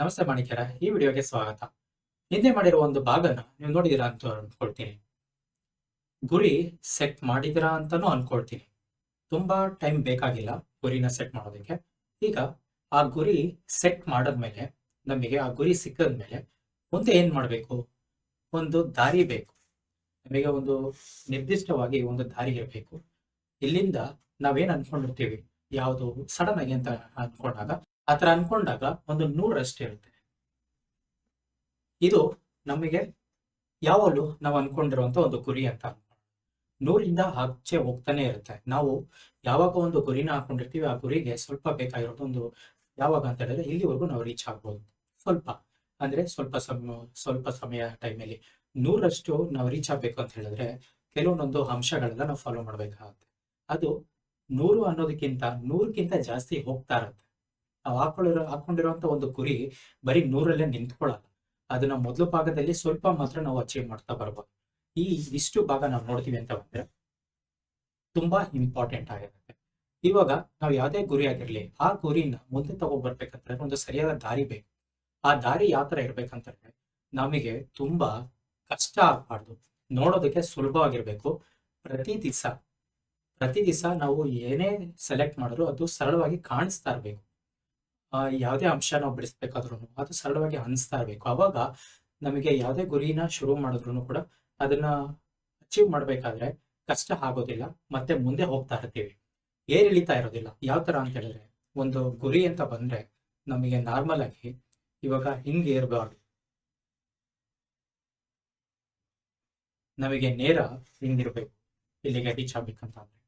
ನಮಸ್ತೆ ಮಾಣಿಕ್ಯರ, ಈ ವಿಡಿಯೋಗೆ ಸ್ವಾಗತ. ಹಿಂದೆ ಮಾಡಿರುವ ಒಂದು ಭಾಗನ ನೀವು ನೋಡಿದಿರಾ ಅಂತ ಅನ್ಕೊಳ್ತೀನಿ. ಗುರಿ ಸೆಟ್ ಮಾಡಿದಿರಾ ಅಂತಾನೂ ಅನ್ಕೊಳ್ತೀನಿ. ತುಂಬಾ ಟೈಮ್ ಬೇಕಾಗಿಲ್ಲ ಗುರಿನ ಸೆಟ್ ಮಾಡೋದಕ್ಕೆ. ಈಗ ಆ ಗುರಿ ಸೆಟ್ ಮಾಡದ್ಮೇಲೆ, ನಮಗೆ ಆ ಗುರಿ ಸಿಕ್ಕದ್ಮೇಲೆ ಮುಂದೆ ಏನ್ ಮಾಡ್ಬೇಕು? ಒಂದು ದಾರಿ ಬೇಕು. ನಮಗೆ ಒಂದು ನಿರ್ದಿಷ್ಟವಾಗಿ ಒಂದು ದಾರಿ ಇರಬೇಕು. ಇಲ್ಲಿಂದ ನಾವೇನ್ ಅನ್ಕೊಂಡಿರ್ತೀವಿ, ಯಾವುದು ಸಡನ್ ಆಗಿ ಅಂತ ಅನ್ಕೊಂಡಾಗ, ಆತರ ಅನ್ಕೊಂಡಾಗ ಒಂದು 100 ಅಷ್ಟೇ ಇರುತ್ತೆ. ಇದು ನಮಗೆ ಯಾವಾಗಲೂ ನಾವು ಅನ್ಕೊಂಡಿರುವಂತ ಒಂದು ಗುರಿ ಅಂತ. 100ರಿಂದ ಆಚೆ ಹೋಗ್ತಾನೆ ಇರುತ್ತೆ. ನಾವು ಯಾವಾಗ ಒಂದು ಗುರಿನ ಹಾಕೊಂಡಿರ್ತೀವಿ, ಆ ಗುರಿಗೆ ಸ್ವಲ್ಪ ಬೇಕಾಗಿರೋದು ಒಂದು ಯಾವಾಗ ಅಂತ ಹೇಳಿದ್ರೆ ಇಲ್ಲಿವರೆಗೂ ನಾವು ರೀಚ್ ಆಗ್ಬೋದು. ಸ್ವಲ್ಪ ಅಂದ್ರೆ ಸ್ವಲ್ಪ ಸಮಯ ಟೈಮಲ್ಲಿ 100ರಷ್ಟು ನಾವು ರೀಚ್ ಆಗ್ಬೇಕು ಅಂತ ಹೇಳಿದ್ರೆ ಕೆಲವೊಂದೊಂದು ಅಂಶಗಳೆಲ್ಲ ನಾವು ಫಾಲೋ ಮಾಡ್ಬೇಕಾಗುತ್ತೆ. ಅದು 100 ಅನ್ನೋದಕ್ಕಿಂತ 100ಕ್ಕಿಂತ ಜಾಸ್ತಿ ಹೋಗ್ತಾ ಇರುತ್ತೆ. ನಾವು ಹಾಕೊಂಡಿರುವಂತ ಒಂದು ಗುರಿ ಬರೀ 100ರಲ್ಲೇ ನಿಂತ್ಕೊಳ್ಳಲ್ಲ. ಅದನ್ನ ಮೊದಲು ಭಾಗದಲ್ಲಿ ಸ್ವಲ್ಪ ಮಾತ್ರ ನಾವು ಅಚೀವ್ ಮಾಡ್ತಾ ಬರ್ಬೋದು. ಇಷ್ಟು ಭಾಗ ನಾವು ನೋಡ್ತೀವಿ ಅಂತ ಬಂದ್ರೆ ತುಂಬಾ ಇಂಪಾರ್ಟೆಂಟ್ ಆಗಿರುತ್ತೆ. ಇವಾಗ ನಾವು ಯಾವುದೇ ಗುರಿ ಆಗಿರ್ಲಿ, ಆ ಗುರಿನ ಮುಂದೆ ತಗೊಂಡ್ಬರ್ಬೇಕಂದ್ರೆ ಒಂದು ಸರಿಯಾದ ದಾರಿ ಬೇಕು. ಆ ದಾರಿ ಯಾವ ತರ ಇರ್ಬೇಕಂತಂದ್ರೆ ನಮಗೆ ತುಂಬಾ ಕಷ್ಟ ಆಗ್ಬಾರ್ದು, ನೋಡೋದಕ್ಕೆ ಸುಲಭವಾಗಿರ್ಬೇಕು. ಪ್ರತಿ ದಿವಸ ನಾವು ಏನೇ ಸೆಲೆಕ್ಟ್ ಮಾಡಿದ್ರು ಅದು ಸರಳವಾಗಿ ಕಾಣಿಸ್ತಾ ಇರ್ಬೇಕು. ಯಾವುದೇ ಅಂಶ ನಾವು ಬಿಡಿಸ್ಬೇಕಾದ್ರೂ ಅದು ಸರಳವಾಗಿ ಅನಿಸ್ತಾ ಇರ್ಬೇಕು. ಅವಾಗ ನಮಗೆ ಯಾವುದೇ ಗುರಿನ ಶುರು ಮಾಡಿದ್ರು ಕೂಡ ಅದನ್ನ ಅಚೀವ್ ಮಾಡ್ಬೇಕಾದ್ರೆ ಕಷ್ಟ ಆಗೋದಿಲ್ಲ, ಮತ್ತೆ ಮುಂದೆ ಹೋಗ್ತಾ ಇರ್ತೀವಿ. ಏರಿಳಿತಾ ಇರೋದಿಲ್ಲ. ಯಾವ ತರ ಅಂತ ಹೇಳಿದ್ರೆ, ಒಂದು ಗುರಿ ಅಂತ ಬಂದ್ರೆ ನಮಗೆ ನಾರ್ಮಲ್ ಆಗಿ ಇವಾಗ ಹಿಂಗೆ ಇರಬಾರ್ದು. ನಮಗೆ ನೇರ ಹಿಂಗಿರ್ಬೇಕು ಇಲ್ಲಿಗೆ ರೀಚ್ ಆಗ್ಬೇಕಂತ ಅಂದ್ರೆ.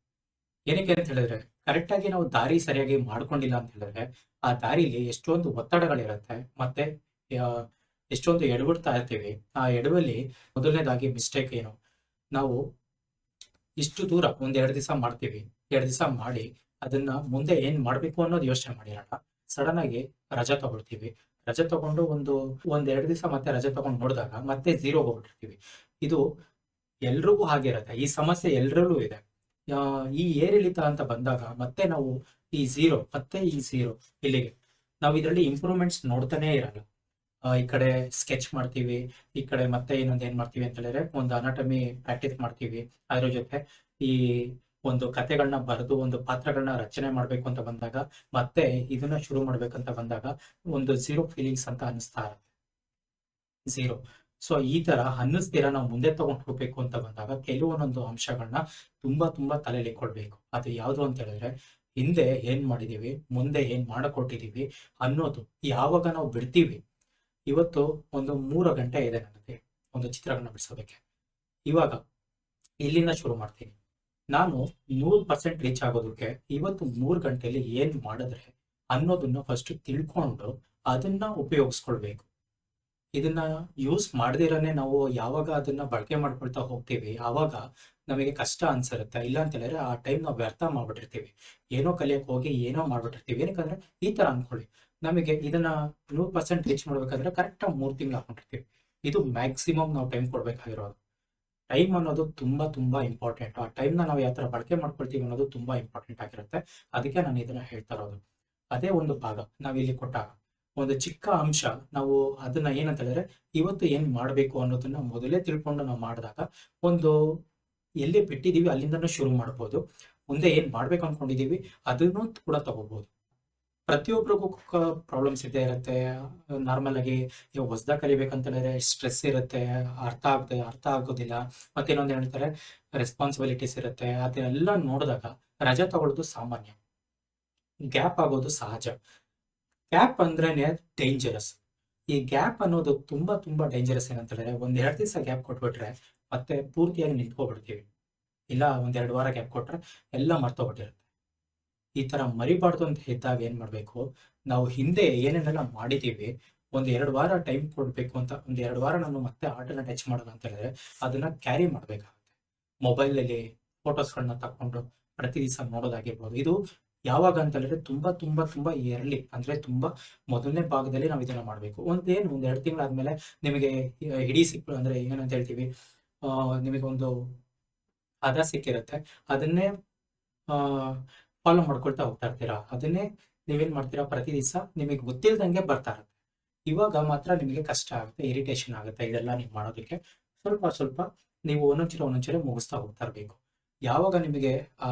ಏನಕ್ಕೆ ಅಂತ ಹೇಳಿದ್ರೆ, ಕರೆಕ್ಟ್ ಆಗಿ ನಾವು ದಾರಿ ಸರಿಯಾಗಿ ಮಾಡ್ಕೊಂಡಿಲ್ಲ ಅಂತ ಹೇಳಿದ್ರೆ ಆ ದಾರಿಲಿ ಎಷ್ಟೊಂದು ಒತ್ತಡಗಳಿರುತ್ತೆ, ಮತ್ತೆ ಆ, ಎಷ್ಟೊಂದು ಎಡವಿಡ್ತಾ ಇರ್ತೀವಿ. ಆ ಎಡವಲ್ಲಿ ಮೊದಲನೇದಾಗಿ ಮಿಸ್ಟೇಕ್ ಏನು, ನಾವು ಇಷ್ಟು ದೂರ ಒಂದ್ 2 ದಿವಸ ಮಾಡ್ತೀವಿ. 2 ದಿವಸ ಮಾಡಿ ಅದನ್ನ ಮುಂದೆ ಏನ್ ಮಾಡ್ಬೇಕು ಅನ್ನೋದು ಯೋಚನೆ ಮಾಡಿರಲ್ಲ. ಸಡನ್ ಆಗಿ ರಜಾ ತಗೊಳ್ತೀವಿ. ರಜೆ ತಗೊಂಡು ಒಂದ್ 2 ದಿವಸ ಮತ್ತೆ ರಜೆ ತಗೊಂಡು ನೋಡಿದಾಗ ಮತ್ತೆ ಝೀರೋ ಹೋಗ್ಬಿಟ್ಟಿರ್ತೀವಿ. ಇದು ಎಲ್ರಿಗೂ ಹಾಗೆ ಇರುತ್ತೆ. ಈ ಸಮಸ್ಯೆ ಎಲ್ರಲ್ಲೂ ಇದೆ. ಈ ಏರಿಳಿತ ಅಂತ ಬಂದಾಗ ಮತ್ತೆ ನಾವು ಈ ಝೀರೋ ಇಲ್ಲಿಗೆ ನಾವು ಇದರಲ್ಲಿ ಇಂಪ್ರೂವ್ಮೆಂಟ್ಸ್ ನೋಡ್ತಾನೆ ಇರಲ್ಲ. ಈ ಕಡೆ ಸ್ಕೆಚ್ ಮಾಡ್ತೀವಿ, ಈ ಕಡೆ ಮತ್ತೆ ಇನ್ನೊಂದು ಏನ್ ಮಾಡ್ತೀವಿ ಅಂತ ಹೇಳಿದ್ರೆ ಒಂದು ಅನಾಟಮಿ ಪ್ರಾಕ್ಟೀಸ್ ಮಾಡ್ತೀವಿ. ಅದ್ರ ಜೊತೆ ಈ ಒಂದು ಕತೆಗಳನ್ನ ಬರೆದು ಒಂದು ಪಾತ್ರಗಳನ್ನ ರಚನೆ ಮಾಡ್ಬೇಕು ಅಂತ ಬಂದಾಗ, ಮತ್ತೆ ಇದನ್ನ ಶುರು ಮಾಡ್ಬೇಕಂತ ಬಂದಾಗ ಒಂದು ಝೀರೋ ಫೀಲಿಂಗ್ಸ್ ಅಂತ ಅನಿಸ್ತಾ ಇರುತ್ತೆ. ಝೀರೋ. ಸೊ ಈ ತರ ಅನ್ನಿಸ್ತೀರಾ ನಾವು ಮುಂದೆ ತಗೊಂಡು ಹೋಗ್ಬೇಕು ಅಂತ ಬಂದಾಗ ಕೆಲವೊಂದೊಂದು ಅಂಶಗಳನ್ನ ತುಂಬಾ ತಲೆಯಲ್ಲಿ ಕೊಡ್ಬೇಕು. ಅದು ಯಾವ್ದು ಅಂತ ಹೇಳಿದ್ರೆ, ಹಿಂದೆ ಏನ್ ಮಾಡಿದೀವಿ, ಮುಂದೆ ಏನ್ ಮಾಡಕೊಟ್ಟಿದೀವಿ ಅನ್ನೋದು ಯಾವಾಗ ನಾವು ಬಿಡ್ತೀವಿ. ಇವತ್ತು ಒಂದು 3 ಗಂಟೆ ಇದೆ ನನಗೆ ಒಂದು ಚಿತ್ರಗಳನ್ನ ಬಿಡಿಸೋದಕ್ಕೆ. ಇವಾಗ ಇಲ್ಲಿಂದ ಶುರು ಮಾಡ್ತೀನಿ. ನಾನು 100% ರೀಚ್ ಆಗೋದಕ್ಕೆ ಇವತ್ತು 3 ಗಂಟೆಯಲ್ಲಿ ಏನ್ ಮಾಡಿದ್ರೆ ಅನ್ನೋದನ್ನ ಫಸ್ಟ್ ತಿಳ್ಕೊಂಡು ಅದನ್ನ ಉಪಯೋಗಿಸ್ಕೊಳ್ಬೇಕು. ಇದನ್ನ ಯೂಸ್ ಮಾಡದಿರನೆ ನಾವು ಯಾವಾಗ ಅದನ್ನ ಬಳಕೆ ಮಾಡ್ಕೊಳ್ತಾ ಹೋಗ್ತೀವಿ, ಆವಾಗ ನಮಗೆ ಕಷ್ಟ ಅನ್ಸಿರುತ್ತೆ. ಇಲ್ಲ ಅಂತ ಹೇಳಿದ್ರೆ ಆ ಟೈಮ್ ನಾವು ವ್ಯರ್ಥ ಮಾಡ್ಬಿಟ್ಟಿರ್ತೀವಿ. ಏನೋ ಕಲಿಯಕ್ ಹೋಗಿ ಏನೋ ಮಾಡ್ಬಿಟ್ಟಿರ್ತೀವಿ. ಏನಕ್ಕಂದ್ರೆ ಈ ತರ ಅನ್ಕೊಳ್ಳಿ, ನಮಗೆ ಇದನ್ನ 100% ರೀಚ್ ಮಾಡ್ಬೇಕಾದ್ರೆ ಕರೆಕ್ಟ್ 3 ತಿಂಗಳು ಹಾಕೊಂಡಿರ್ತೀವಿ. ಇದು ಮ್ಯಾಕ್ಸಿಮಮ್ ನಾವು ಟೈಮ್ ಕೊಡ್ಬೇಕಾಗಿರೋದು. ಟೈಮ್ ಅನ್ನೋದು ತುಂಬಾ ಇಂಪಾರ್ಟೆಂಟ್. ಆ ಟೈಮ್ನ ನಾವು ಯಾವ ತರ ಬಳಕೆ ಮಾಡ್ಕೊಳ್ತೀವಿ ಅನ್ನೋದು ತುಂಬಾ ಇಂಪಾರ್ಟೆಂಟ್ ಆಗಿರುತ್ತೆ. ಅದಕ್ಕೆ ನಾನು ಇದನ್ನ ಹೇಳ್ತಾ ಇರೋದು. ಅದೇ ಒಂದು ಭಾಗ ನಾವಿಲ್ಲಿ ಕೊಟ್ಟಾಗ ಒಂದು ಚಿಕ್ಕ ಅಂಶ, ನಾವು ಅದನ್ನ ಏನಂತ ಹೇಳಿದ್ರೆ ಇವತ್ತು ಏನ್ ಮಾಡ್ಬೇಕು ಅನ್ನೋದನ್ನ ಮೊದಲೇ ತಿಳ್ಕೊಂಡು ನಾವು ಮಾಡಿದಾಗ ಒಂದು ಎಲ್ಲಿ ಬಿಟ್ಟಿದೀವಿ ಅಲ್ಲಿಂದನೂ ಶುರು ಮಾಡ್ಬೋದು. ಮುಂದೆ ಏನ್ ಮಾಡ್ಬೇಕು ಅನ್ಕೊಂಡಿದೀವಿ ಅದನ್ನು ಕೂಡ ತಗೋಬಹುದು. ಪ್ರತಿಯೊಬ್ಬರಿಗೂ ಪ್ರಾಬ್ಲಮ್ಸ್ ಇದ್ದೇ ಇರುತ್ತೆ. ನಾರ್ಮಲ್ ಆಗಿ ಇವಾಗ ಹೊಸದಾಗಿ ಕಲಿಬೇಕಂತ ಹೇಳಿದ್ರೆ ಸ್ಟ್ರೆಸ್ ಇರುತ್ತೆ, ಅರ್ಥ ಆಗೋದಿಲ್ಲ. ಮತ್ತೆ ಇನ್ನೊಂದು ಹೇಳ್ತಾರೆ ರೆಸ್ಪಾನ್ಸಿಬಿಲಿಟೀಸ್ ಇರುತ್ತೆ. ಅದನ್ನೆಲ್ಲ ನೋಡಿದಾಗ ರಜೆ ತಗೊಳ್ಳೋದು ಸಾಮಾನ್ಯ, ಗ್ಯಾಪ್ ಆಗೋದು ಸಹಜ. ಗ್ಯಾಪ್ ಅಂದ್ರೇನೆ ಡೇಂಜರಸ್. ಈ ಗ್ಯಾಪ್ ಅನ್ನೋದು ತುಂಬಾ ಡೇಂಜರಸ್. ಏನಂತ ಹೇಳಿದ್ರೆ 1-2 ದಿವಸ ಗ್ಯಾಪ್ ಕೊಟ್ಬಿಟ್ರೆ ಮತ್ತೆ ಪೂರ್ತಿಯಾಗಿ ನಿಂತ್ಕೊಬಿಡ್ತೀವಿ. ಇಲ್ಲ 1-2 ವಾರ ಗ್ಯಾಪ್ ಕೊಟ್ರೆ ಎಲ್ಲ ಮರ್ತೋಗ್ಬಿಟ್ಟಿರುತ್ತೆ. ಈ ತರ ಮರಿಬಾರ್ದು ಅಂತ ಇದ್ದಾಗ ಏನ್ ಮಾಡ್ಬೇಕು, ನಾವು ಹಿಂದೆ ಏನೇನೆಲ್ಲ ಮಾಡಿದೀವಿ 1-2 ವಾರ ಟೈಮ್ ಕೊಡ್ಬೇಕು ಅಂತ, 1-2 ವಾರ ನಾನು ಮತ್ತೆ ಆರ್ಟನ್ನ ಟಚ್ ಮಾಡೋದು ಅಂತ ಹೇಳಿದ್ರೆ ಅದನ್ನ ಕ್ಯಾರಿ ಮಾಡ್ಬೇಕಾಗುತ್ತೆ. ಮೊಬೈಲ್ ಅಲ್ಲಿ ಫೋಟೋಸ್ಗಳನ್ನ ತಕೊಂಡು ಪ್ರತಿ ದಿವಸ ನೋಡೋದಾಗಿರ್ಬೋದು. ಇದು ಯಾವಾಗ ಅಂತ ಹೇಳಿದ್ರೆ ತುಂಬಾ ಇಯರ್ಲಿ, ಅಂದ್ರೆ ತುಂಬಾ ಮೊದಲನೇ ಭಾಗದಲ್ಲಿ ನಾವು ಇದನ್ನ ಮಾಡ್ಬೇಕು. ಒಂದ್ 2 ತಿಂಗಳಾದ್ಮೇಲೆ ನಿಮಗೆ ಹಿಡಿ ಸಿಕ್ಕು ಅಂದ್ರೆ ಏನಂತ ಹೇಳ್ತೀವಿ, ನಿಮಗೆ ಒಂದು ಹದ ಸಿಕ್ಕಿರುತ್ತೆ. ಅದನ್ನೇ ಆ ಫಾಲೋ ಮಾಡ್ಕೊಳ್ತಾ ಹೋಗ್ತಾ ಇರ್ತೀರಾ. ಅದನ್ನೇ ನೀವೇನ್ ಮಾಡ್ತೀರಾ, ಪ್ರತಿ ದಿವಸ ನಿಮಗೆ ಗೊತ್ತಿಲ್ದಂಗೆ ಬರ್ತಾ ಇರುತ್ತೆ. ಇವಾಗ ಮಾತ್ರ ನಿಮಗೆ ಕಷ್ಟ ಆಗುತ್ತೆ, ಇರಿಟೇಷನ್ ಆಗುತ್ತೆ ಇದೆಲ್ಲ ನೀವು ಮಾಡೋದಕ್ಕೆ. ಸ್ವಲ್ಪ ಸ್ವಲ್ಪ ನೀವು ಒಂದೊಂಚೂರು ಮುಗಿಸ್ತಾ ಹೋಗ್ತಾ ಇರಬೇಕು. ಯಾವಾಗ ನಿಮಗೆ ಆ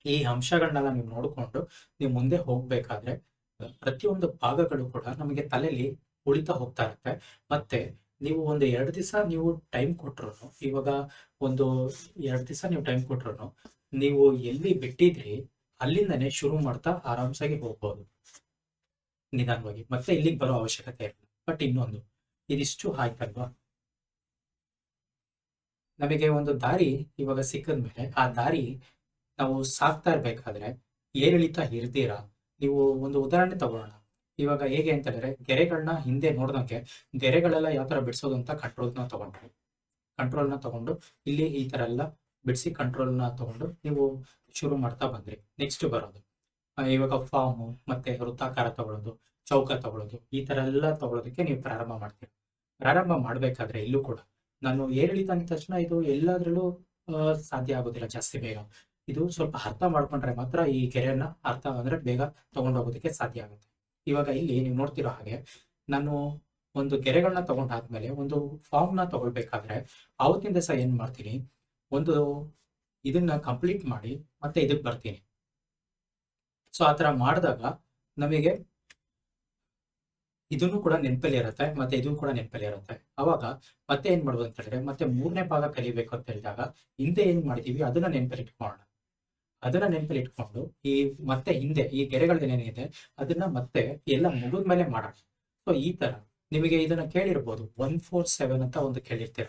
ಈ ಅಂಶಗಳನ್ನೆಲ್ಲ ನೀವು ನೋಡಿಕೊಂಡು ನೀವು ಮುಂದೆ ಹೋಗ್ಬೇಕಾದ್ರೆ ಪ್ರತಿಯೊಂದು ಭಾಗಗಳು ಕೂಡ ನಮಗೆ ತಲೆಯಲ್ಲಿ ಉಳಿತಾ ಹೋಗ್ತಾ ಇರುತ್ತೆ. ಮತ್ತೆ ನೀವು ಒಂದು 2 ದಿವಸ ನೀವು ಟೈಮ್ ಕೊಟ್ರು, ಇವಾಗ ಒಂದು 2 ದಿವಸ ನೀವು ಟೈಮ್ ಕೊಟ್ರು, ನೀವು ಎಲ್ಲಿ ಬಿಟ್ಟಿದ್ರಿ ಅಲ್ಲಿಂದನೇ ಶುರು ಮಾಡ್ತಾ ಆರಾಮ್ಸಾಗಿ ಹೋಗ್ಬೋದು ನಿಧಾನವಾಗಿ. ಮತ್ತೆ ಇಲ್ಲಿಗೆ ಬರೋ ಅವಶ್ಯಕತೆ ಇರಲ್ಲ. ಬಟ್ ಇನ್ನೊಂದು, ಇದಿಷ್ಟು ಆಯ್ತಲ್ವಾ, ನಮಗೆ ಒಂದು ದಾರಿ ಇವಾಗ ಸಿಕ್ಕದ್ಮೇಲೆ ಆ ದಾರಿ ನಾವು ಸಾಕ್ತಾ ಇರ್ಬೇಕಾದ್ರೆ ಏರಿಳಿತ ಇರ್ತೀರ. ನೀವು ಒಂದು ಉದಾಹರಣೆ ತಗೊಳ್ಳೋಣ. ಇವಾಗ ಹೇಗೆ ಅಂತ ಹೇಳಿದ್ರೆ, ಗೆರೆಗಳನ್ನ ಹಿಂದೆ ನೋಡ್ದಂಗೆ ಗೆರೆಗಳೆಲ್ಲ ಯಾವ ತರ ಬಿಡಿಸೋದು ಅಂತ ಕಂಟ್ರೋಲ್ನ ತಗೊಂಡು ಇಲ್ಲಿ ಈ ತರ ಎಲ್ಲ ಬಿಡಿಸಿ ಕಂಟ್ರೋಲ್ನ ತಗೊಂಡು ನೀವು ಶುರು ಮಾಡ್ತಾ ಬಂದ್ರಿ. ನೆಕ್ಸ್ಟ್ ಬರೋದು ಇವಾಗ ಫಾರ್ಮು ಮತ್ತೆ ವೃತ್ತಾಕಾರ ತಗೊಳ್ಳೋದು, ಚೌಕ ತಗೊಳ್ಳೋದು, ಈ ತರ ಎಲ್ಲ ತಗೊಳ್ಳೋದಕ್ಕೆ ನೀವು ಪ್ರಾರಂಭ ಮಾಡ್ತೀರಿ. ಪ್ರಾರಂಭ ಮಾಡ್ಬೇಕಾದ್ರೆ ಇಲ್ಲೂ ಕೂಡ ನಾನು ಏರಿಳಿತ ಅಂದ ತಕ್ಷಣ ಇದು ಎಲ್ಲಾದ್ರಲ್ಲೂ ಸಾಧ್ಯ ಆಗೋದಿಲ್ಲ ಜಾಸ್ತಿ ಬೇಗ. ಇದು ಸ್ವಲ್ಪ ಅರ್ಥ ಮಾಡ್ಕೊಂಡ್ರೆ ಮಾತ್ರ ಈ ಗೆರೆಯನ್ನ ಅರ್ಥ ಅಂದ್ರೆ ಬೇಗ ತಗೊಂಡೋಗೋದಕ್ಕೆ ಸಾಧ್ಯ ಆಗುತ್ತೆ. ಇವಾಗ ಇಲ್ಲಿ ನೀವು ನೋಡ್ತಿರೋ ಹಾಗೆ ನಾನು ಒಂದು ಗೆರೆಗಳನ್ನ ತಗೊಂಡಾದ್ಮೇಲೆ ಒಂದು ಫಾರ್ಮ್ನ ತಗೊಳ್ಬೇಕಾದ್ರೆ ಆವತ್ತಿನ ದಿವಸ ಏನ್ ಮಾಡ್ತೀನಿ, ಒಂದು ಇದನ್ನ ಕಂಪ್ಲೀಟ್ ಮಾಡಿ ಮತ್ತೆ ಇದಕ್ಕೆ ಬರ್ತೀನಿ. ಸೊ ಆ ತರ ಮಾಡಿದಾಗ ನಮಗೆ ಇದನ್ನು ಕೂಡ ನೆನಪಲ್ಲಿ ಇರುತ್ತೆ, ಮತ್ತೆ ಇದು ಕೂಡ ನೆನಪಲ್ಲಿ ಇರುತ್ತೆ. ಅವಾಗ ಮತ್ತೆ ಏನ್ ಮಾಡ್ಬೋದು ಅಂತ ಹೇಳಿದ್ರೆ, ಮತ್ತೆ 3ನೇ ಭಾಗ ಕಲಿಬೇಕು ಅಂತ ಹೇಳಿದಾಗ ಹಿಂದೆ ಏನ್ ಮಾಡಿದೀವಿ ಅದನ್ನ ನೆನಪಲ್ಲಿ ಇಟ್ಕೊಳ್ಳೋಣ. ಅದನ್ನ ನೆನಪಲ್ಲಿ ಇಟ್ಕೊಂಡು ಮತ್ತೆ ಹಿಂದೆ ಈ ಗೆರೆಗಳೇನೇನಿದೆ ಅದನ್ನ ಮತ್ತೆ ಎಲ್ಲ ಮುಗಿದ್ಮೇಲೆ ಮಾಡೋಣ. ಸೊ ಈ ತರ ನಿಮಗೆ ಇದನ್ನ ಕೇಳಿರ್ಬೋದು, 147 ಅಂತ ಒಂದು ಕೇಳಿರ್ತೀರ.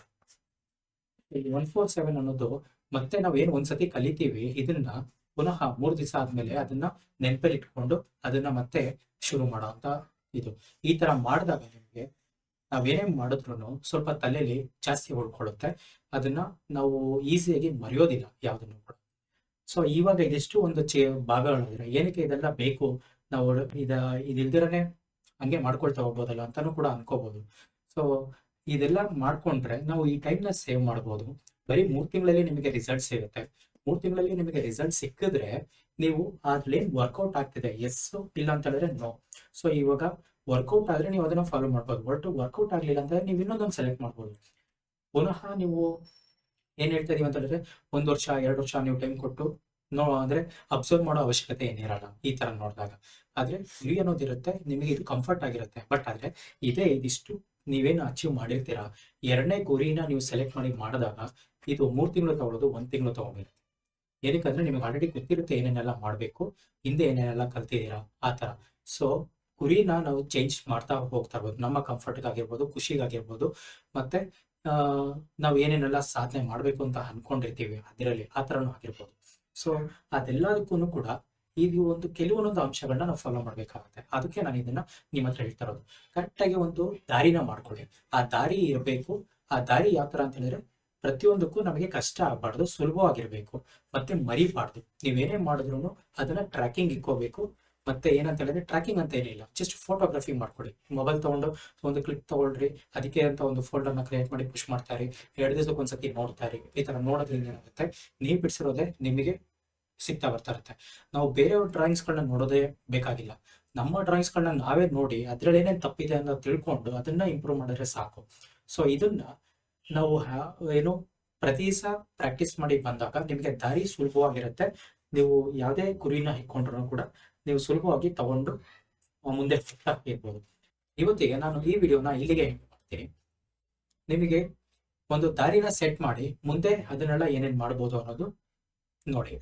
ಈ 147 ಅನ್ನೋದು ಮತ್ತೆ ನಾವೇನು ಒಂದ್ಸತಿ ಕಲಿತೀವಿ, ಇದನ್ನ ಪುನಃ 3 ದಿವಸ ಆದ್ಮೇಲೆ ಅದನ್ನ ನೆನಪಲ್ಲಿ ಇಟ್ಕೊಂಡು ಅದನ್ನ ಮತ್ತೆ ಶುರು ಮಾಡೋ ಅಂತ ಇದು. ಈ ತರ ಮಾಡಿದಾಗ ನಿಮ್ಗೆ ನಾವೇನೇ ಮಾಡಿದ್ರು ಸ್ವಲ್ಪ ತಲೆಯಲ್ಲಿ ಜಾಸ್ತಿ ಉಳ್ಕೊಳ್ಳುತ್ತೆ. ಅದನ್ನ ನಾವು ಈಸಿಯಾಗಿ ಮರೆಯೋದಿಲ್ಲ ಯಾವ್ದನ್ನು ಕೂಡ. ಸೊ ಇವಾಗ ಇದಿಷ್ಟು ಒಂದು ಭಾಗಗಳಿದ್ರೆ ಏನಕ್ಕೆ ಇದೆಲ್ಲ ಬೇಕು, ನಾವು ಇದಿಲ್ದಿರನೆ ಹಂಗೆ ಮಾಡ್ಕೊಳ್ತಾ ಹೋಗ್ಬೋದಲ್ಲ ಅಂತಾನು ಕೂಡ ಅನ್ಕೋಬಹುದು. ಸೊ ಇದೆಲ್ಲ ಮಾಡ್ಕೊಂಡ್ರೆ ನಾವು ಈ ಟೈಮ್ನ ಸೇವ್ ಮಾಡ್ಬೋದು. ಬರೀ 3 ತಿಂಗಳಲ್ಲಿ ನಿಮಗೆ ರಿಸಲ್ಟ್ ಸಿಗುತ್ತೆ. 3 ತಿಂಗಳಲ್ಲಿ ನಿಮಗೆ ರಿಸಲ್ಟ್ ಸಿಕ್ಕಿದ್ರೆ ನೀವು ಅದ್ರಲ್ಲಿ ಏನ್ ವರ್ಕೌಟ್ ಆಗ್ತಿದೆ ಎಸ್, ಇಲ್ಲ ಅಂತ ಹೇಳಿದ್ರೆ ನೋ. ಸೊ ಇವಾಗ ವರ್ಕೌಟ್ ಆದ್ರೆ ನೀವು ಅದನ್ನ ಫಾಲೋ ಮಾಡ್ಬೋದು. ವರ್ಕೌಟ್ ಆಗ್ಲಿಲ್ಲ ಅಂದ್ರೆ ನೀವು ಇನ್ನೊಂದೊಂದು ಸೆಲೆಕ್ಟ್ ಮಾಡ್ಬೋದು. ಪುನಃ ನೀವು ಏನ್ ಹೇಳ್ತಾ ಇದೀವಿ ಅಂತ ಹೇಳಿದ್ರೆ 1 ವರ್ಷ 2 ವರ್ಷ ನೀವು ಟೈಮ್ ಕೊಟ್ಟು ಅಂದ್ರೆ ಅಬ್ಸರ್ವ್ ಮಾಡೋ ಅವಶ್ಯಕತೆ ಏನಿರಲ್ಲ ಈ ತರ ನೋಡಿದಾಗ. ಆದ್ರೆ ಗುರಿ ಅನ್ನೋದಿರುತ್ತೆ, ನಿಮಗೆ ಇದು ಕಂಫರ್ಟ್ ಆಗಿರುತ್ತೆ. ಬಟ್ ಆದ್ರೆ ಇದಿಷ್ಟು ನೀವೇನು ಅಚೀವ್ ಮಾಡಿರ್ತೀರಾ, 2ನೇ ಗುರಿನ ನೀವು ಸೆಲೆಕ್ಟ್ ಮಾಡಿದಾಗ ಇದು 3 ತಿಂಗಳು ತಗೊಳ್ಳೋದು 1 ತಿಂಗಳು ತಗೊಂಡಿರುತ್ತೆ. ಏನಕ್ಕಂದ್ರೆ ನಿಮಗೆ ಆಲ್ರೆಡಿ ಗೊತ್ತಿರುತ್ತೆ ಏನೇನೆಲ್ಲ ಮಾಡ್ಬೇಕು, ಹಿಂದೆ ಏನೇನೆಲ್ಲ ಕಲ್ತಿದ್ದೀರಾ ಆ ತರ. ಸೊ ಗುರಿನ ನಾವು ಚೇಂಜ್ ಮಾಡ್ತಾ ಹೋಗ್ತಾ ಇರ್ಬೋದು, ನಮ್ಮ ಕಂಫರ್ಟ್ಗಾಗಿರ್ಬೋದು, ಖುಷಿಗಾಗಿರ್ಬೋದು, ಮತ್ತೆ ನಾವು ಏನೇನೆಲ್ಲ ಸಾಧನೆ ಮಾಡ್ಬೇಕು ಅಂತ ಅನ್ಕೊಂಡಿರ್ತೀವಿ ಅದರಲ್ಲಿ ಆ ತರನೂ ಆಗಿರ್ಬೋದು. ಸೊ ಅದೆಲ್ಲದಕ್ಕೂ ಕೂಡ ಇದು ಕೆಲವೊಂದೊಂದು ಅಂಶಗಳನ್ನ ನಾವು ಫಾಲೋ ಮಾಡ್ಬೇಕಾಗುತ್ತೆ. ಅದಕ್ಕೆ ನಾನು ಇದನ್ನ ನಿಮ್ಮ ಹತ್ರ ಹೇಳ್ತಾ ಇರೋದು. ಕರೆಕ್ಟಾಗಿ ಒಂದು ದಾರಿನ ಮಾಡ್ಕೊಳ್ಳಿ. ಆ ದಾರಿ ಇರಬೇಕು. ಆ ದಾರಿ ಯಾವ ತರ ಅಂತ ಹೇಳಿದ್ರೆ ಪ್ರತಿಯೊಂದಕ್ಕೂ ನಮಗೆ ಕಷ್ಟ ಆಗಬಾರ್ದು, ಸುಲಭವಾಗಿರ್ಬೇಕು, ಮತ್ತೆ ಮರಿಬಾರ್ದು. ನೀವೇನೇ ಮಾಡಿದ್ರು ಅದನ್ನ ಟ್ರ್ಯಾಕಿಂಗ್ ಇಕ್ಕೋಬೇಕು. ಮತ್ತೆ ಏನಂತ ಹೇಳಿದ್ರೆ ಟ್ರ್ಯಾಕಿಂಗ್ ಅಂತ ಏನಿಲ್ಲ, ಜಸ್ಟ್ ಫೋಟೋಗ್ರಫಿ ಮಾಡ್ಕೊಳ್ಳಿ. ಮೊಬೈಲ್ ತಗೊಂಡು ಒಂದು ಕ್ಲಿಕ್ ತಗೊಳ್ರಿ, ಅದಕ್ಕೆ ಅಂತ ಒಂದು ಫೋಲ್ಡರ್ನ ಕ್ರಿಯೇಟ್ ಮಾಡಿ ಪುಷ್ ಮಾಡ್ತಾರೆ. 2 ದಿವಸಕ್ಕೆ ಒಂದ್ಸತಿ ನೋಡ್ತಾರೆ. ಈ ತರ ನೋಡೋದ್ರಿಂದ ಏನಾಗುತ್ತೆ, ನೀವು ಬಿಡಿಸಿರೋದೇ ನಿಮಗೆ ಸಿಗ್ತಾ ಬರ್ತಾ ಇರುತ್ತೆ. ನಾವು ಬೇರೆಯವ್ರ ಡ್ರಾಯಿಂಗ್ಸ್ಗಳನ್ನ ನೋಡೋದೇ ಬೇಕಾಗಿಲ್ಲ. ನಮ್ಮ ಡ್ರಾಯಿಂಗ್ಸ್ಗಳನ್ನ ನಾವೇ ನೋಡಿ ಅದ್ರಲ್ಲಿ ಏನೇನು ತಪ್ಪಿದೆ ಅಂತ ತಿಳ್ಕೊಂಡು ಅದನ್ನ ಇಂಪ್ರೂವ್ ಮಾಡಿದ್ರೆ ಸಾಕು. ಸೊ ಇದನ್ನ ನಾವು ಏನು ಪ್ರತಿ ದಿವಸ ಪ್ರಾಕ್ಟೀಸ್ ಮಾಡಿ ಬಂದಾಗ ನಿಮಗೆ ದಾರಿ ಸುಲಭವಾಗಿರುತ್ತೆ. ನೀವು ಯಾವುದೇ ಗುರಿನ ಇಟ್ಕೊಂಡ್ರು ಕೂಡ ನೀವು ಸುಲಭವಾಗಿ ತಗೊಂಡು ಮುಂದೆ ಹೋಗ್ತಾ ಇರ್ಬೋದು. ಇವತ್ತಿಗೆ ನಾನು ಈ ವಿಡಿಯೋನ ಇಲ್ಲಿಗೆ ಎಂಡ್ ಮಾಡ್ತೀನಿ. ನಿಮಗೆ ಒಂದು ದಾರಿನ ಸೆಟ್ ಮಾಡಿ ಮುಂದೆ ಅದನ್ನೆಲ್ಲ ಏನೇನ್ ಮಾಡ್ಬೋದು ಅನ್ನೋದು ನೋಡಿ.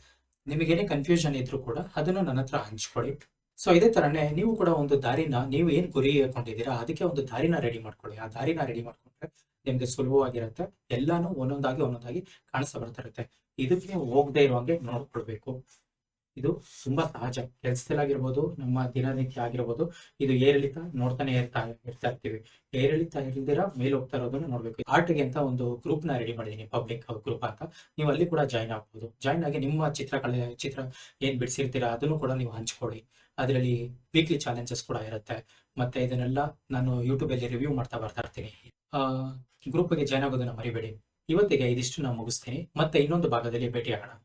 ನಿಮಗೇನೇ ಕನ್ಫ್ಯೂಷನ್ ಇದ್ರು ಕೂಡ ಅದನ್ನ ನನ್ನ ಹತ್ರ ಹಂಚ್ಕೊಳ್ಳಿ. ಸೊ ಇದೇ ತರನೇ ನೀವು ಕೂಡ ಒಂದು ದಾರಿನ, ನೀವು ಏನ್ ಗುರಿ ಹಾಕೊಂಡಿದ್ದೀರಾ ಅದಕ್ಕೆ ಒಂದು ದಾರಿನ ರೆಡಿ ಮಾಡ್ಕೊಳ್ಳಿ. ಆ ದಾರಿನ ರೆಡಿ ಮಾಡ್ಕೊಂಡ್ರೆ ನಿಮ್ಗೆ ಸುಲಭವಾಗಿರುತ್ತೆ. ಎಲ್ಲಾನು ಒಂದೊಂದಾಗಿ ಕಾಣಿಸ್ತಾ ಬರ್ತಾ ಇರುತ್ತೆ. ಇದಕ್ಕೆ ಹೋಗದೆ ಇರುವಂಗೆ ನೋಡ್ಕೊಳ್ಬೇಕು. ಇದು ತುಂಬಾ ಸಹಜ. ಕೆಲಸದಲ್ಲಾಗಿರ್ಬೋದು, ನಮ್ಮ ದಿನನಿತ್ಯ ಆಗಿರ್ಬೋದು, ಇದು ಏರಿಳಿತ ನೋಡ್ತಾನೆ ಇರ್ತಾ ಇರ್ತೀವಿ. ಏರಿಳಿತ ಇಲ್ದಿರ ಮೇಲೆ ಹೋಗ್ತಾ ಇರೋದನ್ನ ನೋಡ್ಬೇಕು. ಆರ್ಟ್ಗೆ ಅಂತ ಒಂದು ಗ್ರೂಪ್ ನ ರೆಡಿ ಮಾಡಿದೀನಿ, ಪಬ್ಲಿಕ್ ಗ್ರೂಪ್ ಅಂತ. ನೀವು ಅಲ್ಲಿ ಕೂಡ ಜಾಯ್ನ್ ಆಗ್ಬೋದು. ಜಾಯ್ನ್ ಆಗಿ ನಿಮ್ಮ ಚಿತ್ರ ಏನ್ ಬಿಡಿಸಿರ್ತೀರಾ ಅದನ್ನು ಕೂಡ ನೀವು ಹಂಚ್ಕೊಳ್ಳಿ. ಅದರಲ್ಲಿ ವೀಕ್ಲಿ ಚಾಲೆಂಜಸ್ ಕೂಡ ಇರುತ್ತೆ. ಮತ್ತೆ ಇದನ್ನೆಲ್ಲ ನಾನು ಯೂಟ್ಯೂಬ್ ಅಲ್ಲಿ ರಿವ್ಯೂ ಮಾಡ್ತಾ ಬರ್ತಾ ಇರ್ತೀನಿ. ಗ್ರೂಪ್ಗೆ ಜಾಯ್ನ್ ಆಗೋದನ್ನ ಮರಿಬೇಡಿ. ಇವತ್ತಿಗೆ ಇದಿಷ್ಟು ನಾನು ಮುಗಿಸ್ತೀನಿ. ಮತ್ತೆ ಇನ್ನೊಂದು ಭಾಗದಲ್ಲಿ ಭೇಟಿ ಆಗೋಣ.